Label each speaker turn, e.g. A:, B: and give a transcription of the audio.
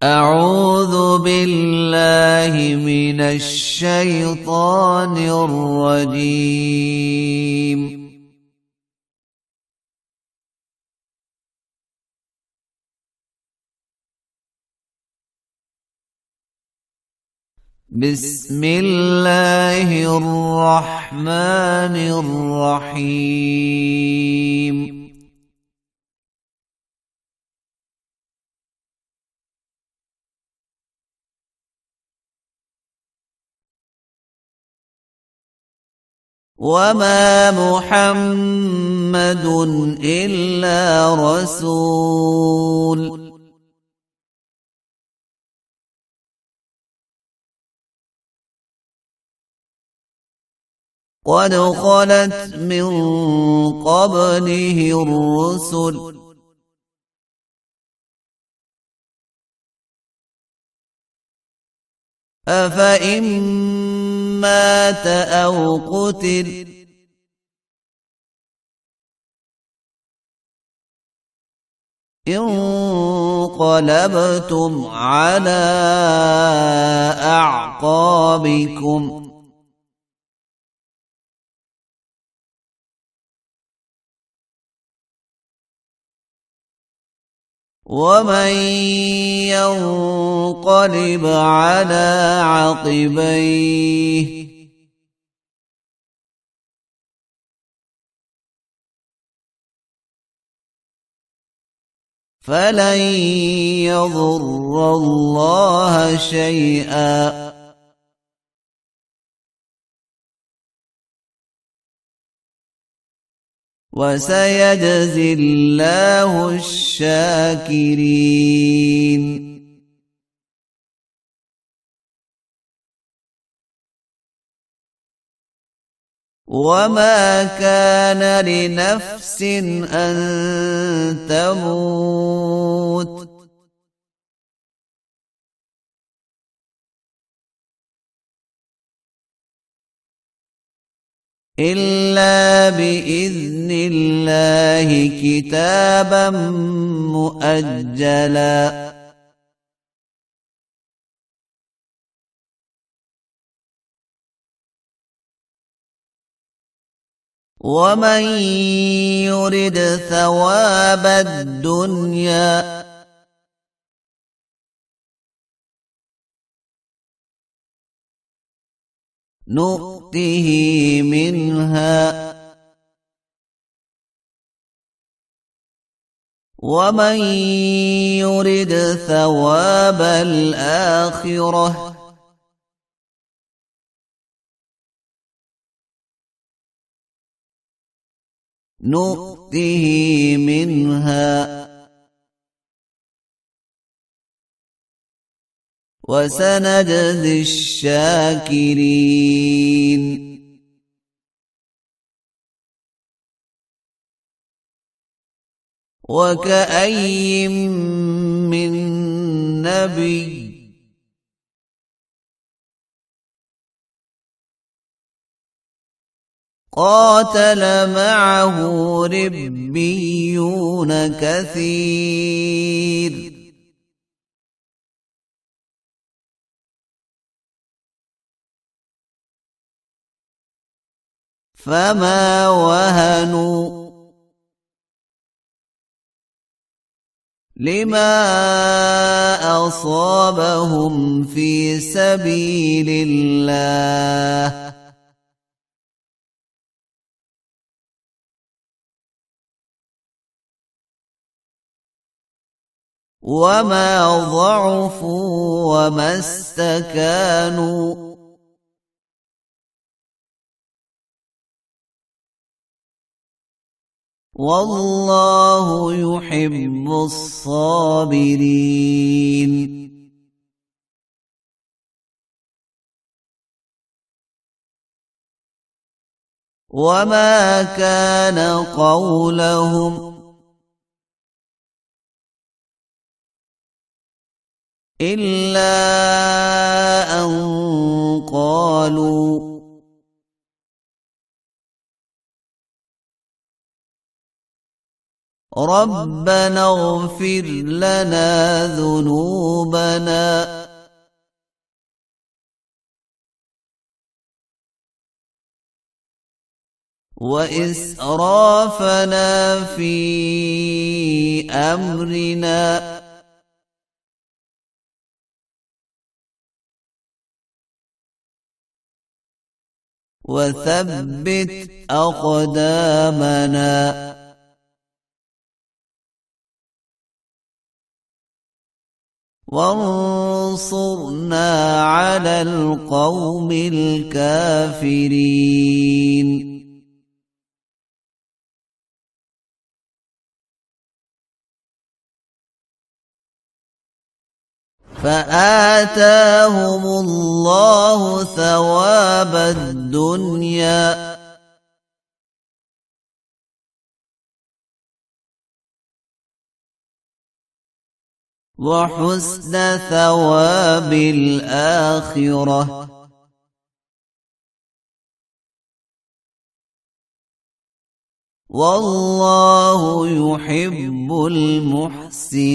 A: أعوذ بالله من الشيطان الرجيم. بسم الله الرحمن الرحيم. وما محمد إلا رسول قد خلت من قبله الرسل أفإن مات أو قتل انقلبتم على أعقابكم ومن ينقلب على عقبيه فلن يضر الله شيئا وسيجزي الله الشاكرين. وما كان لنفس أن تموت إلا بإذن الله كتابا مؤجلا ومن يرد ثواب الدنيا نؤته منها ومن يرد ثواب الآخرة نؤته منها وسنجزي الشاكرين. وكأي من نبي قاتل معه ربيون كثير فما وهنوا لما أصابهم في سبيل الله وما ضعفوا وما استكانوا والله يحب الصابرين. وما كان قولهم إلا أن قالوا ربنا اغفر لنا ذنوبنا وإسرافنا في أمرنا وثبت أقدامنا وانصرنا على القوم الكافرين فآتاهم الله ثواب الدنيا وحسن ثواب الآخرة والله يحب المحسنين